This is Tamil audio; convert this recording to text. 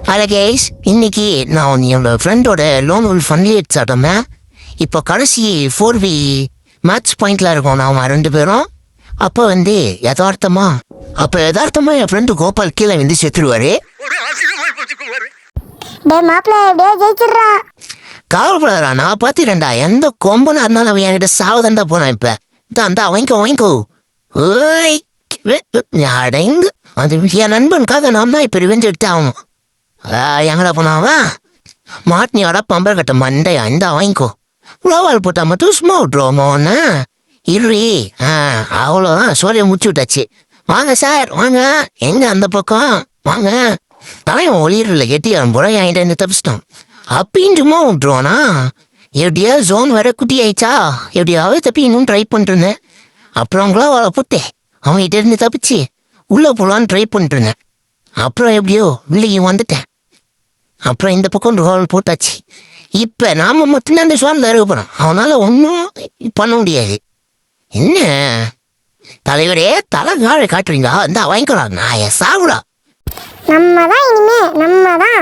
ஹலோ கேஸ், இன்னைக்கு நான் என்னோட ஃப்ரெண்டோட லோன் உல் ஃபன்லியேட் ஆட்டோமே. இப்போ கடைசி 4V மேட்ச் பாயிண்ட்ல இருக்கோம் நாம 2 பேரும். அப்போ யதார்த்தமா என் ஃப்ரெண்டு கோபால் கீழே செத்துருவாரு. கவலைப்படாதா, நான் பார்த்துட்டேன்டா. எந்த கொம்பனா இருந்தாலும் அவன் என்கிட்ட சாவதாண்டா போனான். இப்ப தான் வாங்கிக்கோ ஓய் அடைங்கு. அது என் நண்பனுக்காக நான் தான் இப்போ ரிவெஞ்ச் எடுத்து ஆகணும். எங்கடா போனாவா மாட்டினியோட பம்பர் கட்ட மண்டையா, இந்த வாங்கிக்கோ. உழவால் போட்டா மட்டும் சும்மா விட்டுருவோமோன்னு இருறி. அவ்வளோதான், சோழியை முடிச்சு விட்டாச்சு. வாங்க சார் வாங்க. எங்க அந்த பக்கம் வாங்க. தலைவன் ஒளியில கெட்டியான் போல என்கிட்ட தப்பிச்சிட்டோம் அப்படின்ட்டுமா விட்டுருவானா? எப்படியா ஜோன் வர குட்டி ஆயிடுச்சா, எப்படியாவது தப்பி இன்னும் ட்ரை பண்ணிட்டு இருந்தேன். அப்புறம் அவங்களா போட்டேன், அவங்ககிட்ட இருந்து தப்பிச்சு உள்ள போலான்னு ட்ரை பண்ணிட்டு இருந்தேன். அப்புறம் எப்படியோ வில்லையும் வந்துட்டேன். அப்புறம் இந்த பக்கம் ரோல் போட்டாச்சு. இப்ப நாம மட்டும்தான் அந்த சோழ இருக்க போறோம். அவனால ஒன்றும் பண்ண முடியாது. என்ன தலைவரே, தலை காழ காட்டுறீங்க? இந்த வாங்கிக்கலாம், நான் சாகுடா. நம்ம தான் இனிமே நம்ம தான்